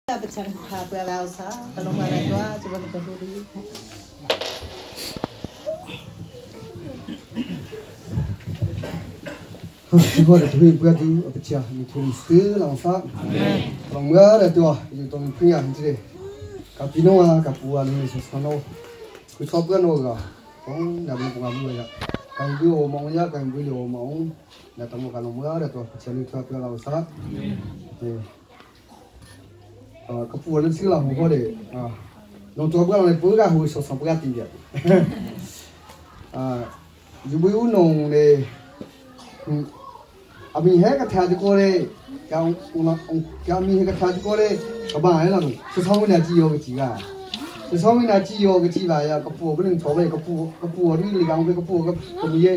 Pecah HP lausa kalau mana dua coba kita beli. Chúng tôi đã thực hiện bữa thứ ở pecah mình cùng sứ làm pháp. Lòng ngã là tua, chúng tôi phơi hàng chứ. Cặp pino à, cặp bùa này số sano. Cứ chọn bữa nào cả, không làm một làm người ạ. Cái video mong nhá, cái video mong là tao một cái lòng ngã là tua pecah mình chọn bữa làm pháp. Cặp bùa lên sứ làm một cái để lòng chọn bữa này bữa cái hồi số sắm bữa tiền vậy. Dù bữa nông này Abi hai cái thằng cô đấy, cái ông mi hai cái thằng cô đấy, các bạn ấy là đâu? Số sáu mươi là chỉ có cái gì cả? Số sáu mươi là chỉ có cái gì vậy? Cái phụ bên thằng này cái phụ đi lấy cái phụ cái gì?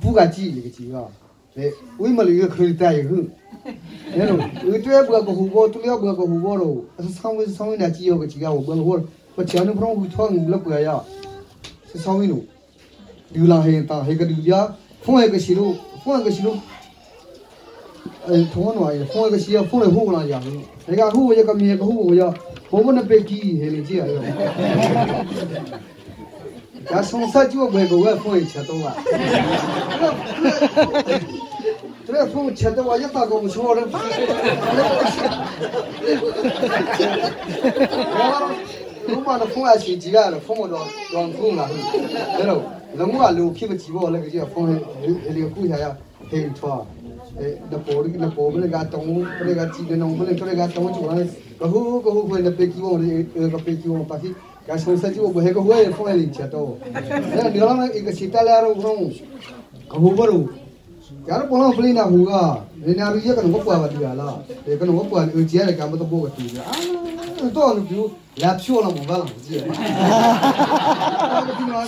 Phụ cái gì cả? Đấy, ui mà lấy cái khơi tay hử? Đấy đâu? Ui tôi bữa cái hũ bò, tôi bữa cái hũ bò đâu? Số sáu mươi là chỉ có cái gì cả? Bữa hũ, bữa chiều nó phong hũ thoáng bữa bữa ya. Số sáu mươi đâu? Điều là hiện tại cái điều ya, phong cái gì đâu? Phong cái gì đâu? Thong nói phong cái gì phong này hú là gì? Cái hú bây giờ cái miếng cái hú bây giờ, bố nó bé kí hay là gì à? Cái sông sát chú bé cái phong này chết đâu à? Thế phong chết đâu à? Giờ ta cũng xóa rồi. Lúc mà nó phong ai chỉ ra là phong nó đoàn phong là, thế đâu? Lúc mà lũ khi mà chỉ vào là cái gì phong hay là cúi hay à? Hay thua. Na po bele gatong bele gati denong bele tore gatong chuan kahu foi na peki wo ka peki wo pa ki ka so sa chu bo he ko hoe fo ele chato na nila na ik sita la ro grong kahu baru yar polo bele na huga ne na ri ya kan ko pa ba dia la e kan ko pa e ji ya ka ma to bo ka ti a to no piu la psio la mo ba la ji ya ka ti na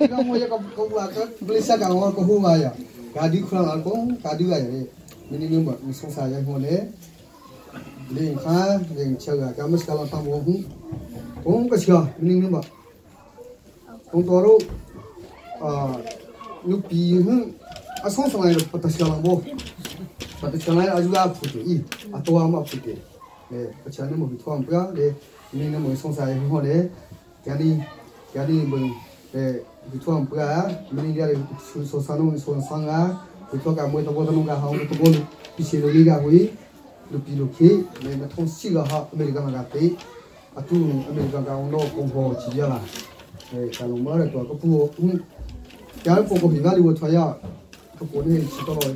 ka mo ya ka ba ka bele sa ka ko hu ga ya Kadi kurang alkohol, kadi aja ni. Minimum buat misal saya boleh. Lingkar, lingkar. Kami sekarang tamu hong kasih minimum buat. Hong toru, lupi hong asal sama itu patasialan boh. Patasialan aja putih, atau ama putih. Patasialan mau bituan pula, minimum misal saya boleh. Jadi bang. Bituan pula, mending dia susano susanga, bituan kamu itu boleh nunggu hang itu boleh isi lagi kau lupi, mereka thong siga ha Amerika nagati, atu Amerika kau no kompo cija lah, kalau mana tu kapu, jangan pokok hingga di buat saya, kapu ni setoroi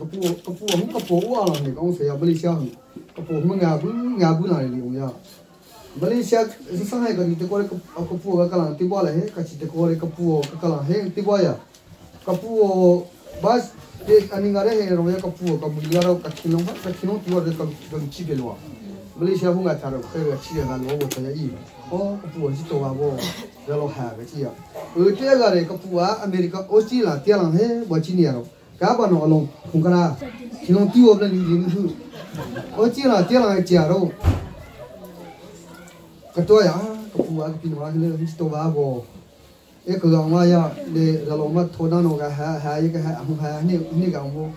kapu uang ni kau saya beli siang, kapu mengabu lah ni orang ya. Malaysia sesangai kan kita korek kapu kakalang tiba lah kasi kita korek kapu kakalang tiba ya kapu bas aningare roya kapu kabuliaro kakinong tiba de kamci belwa Malaysia pun nggak taruh kaya cia kan lo saya i kapu situ abo kalau ha kaya dia gare kapu Amerika Australia tialang buat Cina ro kapan orang kungkara kinong tiba belan ini tu Australia tialang cia ro Ketua ya, ketua pindah ni itu bawa. Kalau orang ya, kalau orang thona noga hai ni kamu.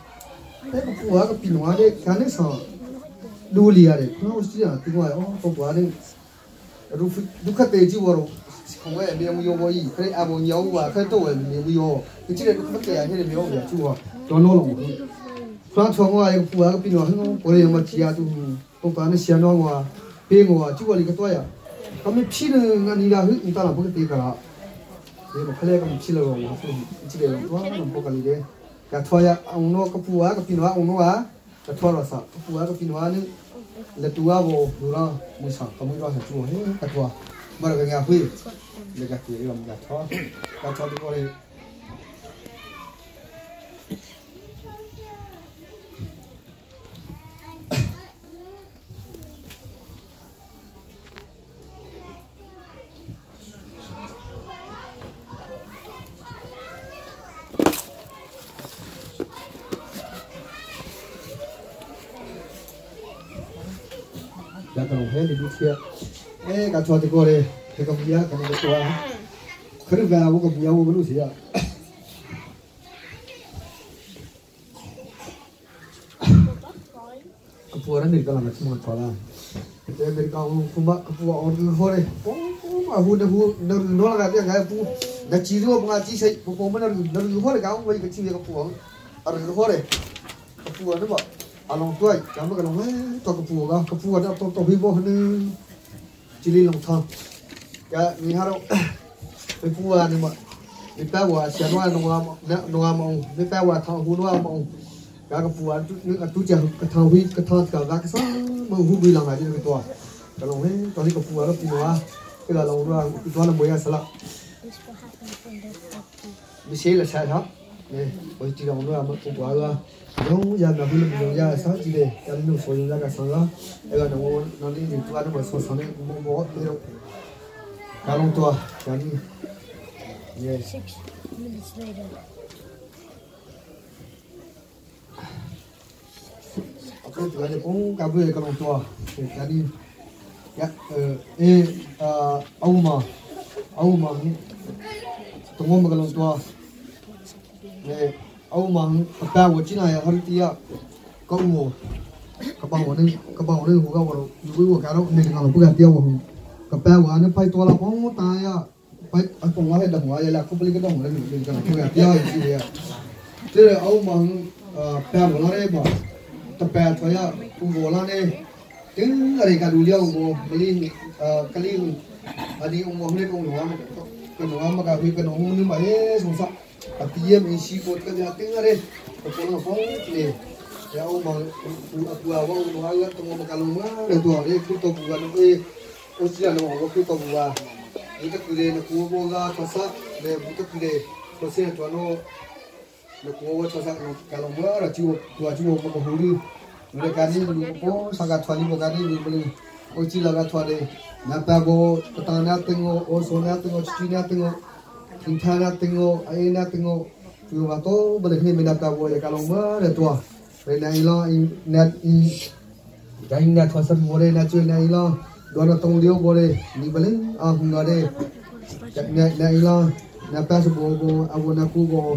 Ketua pindah ni kan ni sah dulu ya le. Kalau usia tinggal ketua ni duka teji baru. Kau ni yang muyo boi, kau abu nyawa, kau tu ni muyo. Kecil tu pakai ni muyo ya cua. Nolong. Kalau cuma yang ketua pindah ni, orang yang macam tu, ketua ni siapa orang, penguah cua lagi ketua ya. Kami pilih ni dah entah apa kita ikut. Jadi kalau kami pilih orang, itu dia orang nampak kali dia. Ketua ya, orang ketua kepinua orang ketua rasa ketua kepinua ni letua bo dura musa kami rasa cuma ketua. Mereka yang apa? Mereka kiri orang ketua tu orang. Kalau hari di Rusia, kacau tu kore, kemudian kami ketua, kerja aku kemudian aku Rusia. Kepuaran ni kalau macam mana? để bên cạnh phụ mắc phụ ông cứ hỏi mà phụ nó là cái phụ đã chỉ rồi mà chỉ xây phụ mà nó hỏi cái ông vậy cái gì cái phụ ông ở cái hỏi phụ nó bảo along tuổi cảm ơn cái lòng ấy to cái phụ đó to huy vô hơn chỉ đi lòng thang cái người hà đâu cái phụ này mà người ta bảo xe nó nó ông người ta bảo thằng phụ nó ông cái phụ anh tu chơi cái thằng huy cái thằng cái sao mà huy làm cái gì cáiตัวcái lòng ấyตัวนี้cái phụ đó phụ nó cái là lòng đó cáiตัวlà mới là sao mình sẽ là sai hả này bây giờ lòng đó mà phụ quả là nó giờ là bây giờ giờ sao chỉ để cho nó phơi ra cái sao đó cái là nó đi thìตัวnó mà sao sao này mua cái đâu cái lòngตัวcái này yeah 6 minutes later. Aku tu ada pun kabel kalau tua. Jadi ya Auma ni tunggu kalau tua. Auma apa wo Cina ya hari dia kau mo kapang wo ni hu kau wo ibu wo kalau ni kalau bukan dia wo kapang wo ni pai tua lah pun tanya pai aku ngah dah ngah ya lah aku beli ke dong ni kalau bukan dia itu ya. Jadi Auma apa wo lah ni bah tập bè thôi à, cũng vô là này, tiếng ở đây cả đủ liều vô, beli kali, adi ông mua hết ông nói mà cả cái ông nhưng mà hết xong sao, tiêm mình xí cột cái gì tiếng ở đây, còn nó phóng này, ya ông mà aku awak nói là tôi mua cái lồng á, để tôi ở đây cứ tôi buat nó tôi chỉ là nó bảo cứ tôi buat, ini tak kira nak buat ga pasal, để buat kira, tôi sẽ tôi nó nó có cho sang kalau mưa là chiều mà có hú đi người cái gì có sang cái thoại đi một cái gì mình ôi chỉ là cái thoại đấy nạp ta có tao nạp tiếng ô số nạp tiếng ô chỉ nạp tiếng ô kinh thang nạp tiếng ô ai nạp tiếng ô chiều mà to bây giờ mình nạp ta có kalau mưa là tua đây này lo nạp cái nạp thoại sân bồ đây nạp chơi này lo đó là tông liêu bồ đây đi bây giờ không ngờ đây này lo nạp ta số bồ abo nạp bồ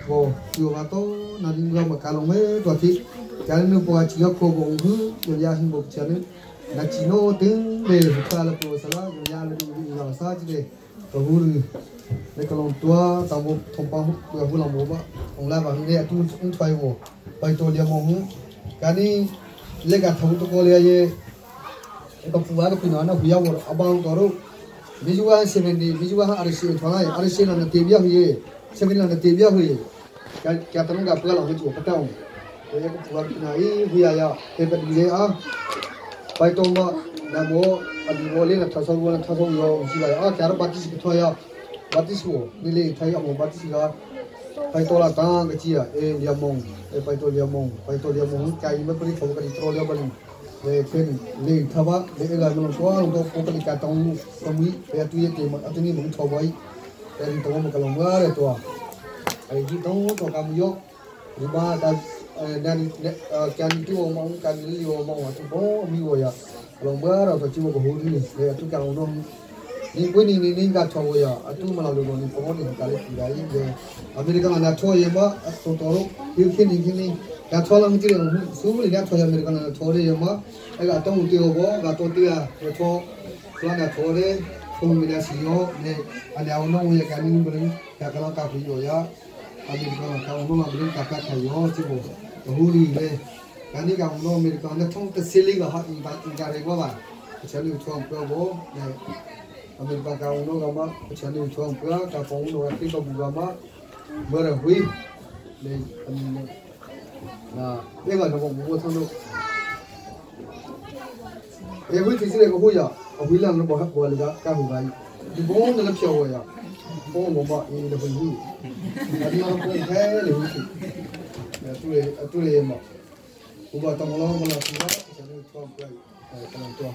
bo yo ato na dinga makalong me to ti kan no po chi ko bo hu yo ya hin bo chane na chi no tin de ta la po sala yo ya la du na sa chi de to hu ne kalong tua ta bo thong pa hu hu la mo ba ong la ba ni tu ung thai bo pai to lia mo hu kan ni le ga thong to ko le ye ko pu ba ko na hu ya wo abang to ro bijuwa 70 bijuwa arsi thona arsi na te bia hu ye 70 na te bia hu ye क्या तनु का पगला हो जो पता हूं तो ये को ना ही हुआ या ते पर ये आ पाई तो ना वो अभी वो ले ना थसो यो जी आ क्या रो बाती से तो या बाती से वो नीले थाई अमो बाती से का पाई तो ला ता के जी आ ए लिया मोंग ए पाई तो लिया मोंग क्या ये में परी थो का तो लिया बनी ले फिर ले थवा ले ga no so तो को का का तंग तमी ए तु ये के अतनी मोंग थो भाई ते तो mo ka long ga re to ai di tông to cam yo di ba ta dan kan tu mong kan li yo mong tu bo mi wo ya long ba ra to chi wo ho ni le tu ka long ni ko ni ga tho wo ya atu ma la lo ni ko ni ka le ti da yi de america na tho ye ba to to ro yu khin ni ga tho lang ti le su ni ga tho ya america na tho re ye ma ai ga tong ti yo bo ga to ti ya tho la na tho re ko mi na si yo ne a ya no ye ka ni bring ka ka la ka pu yo ya Amerika kalau mau beli kakak kayu cibo, huri le, kan ni kalau mau Amerika anda thong terseli gak hak ingkar ego ba, kecuali uang perahu, Amerika kalau mau gama kecuali uang perahu, kapong mau nanti kau gama berhui, le, nah, dia kan mau buat thong tu, hui tu sih le hui ya, hui lah nak buat buat lega kah hui, di bawah dalam siapa ya. Bố một bọ thì là bình hữu, đi học cũng thế là hữu thị, tôi là mà, cũng vào trong lo mà là cũng đó, thì sẽ được cho cái làm cho.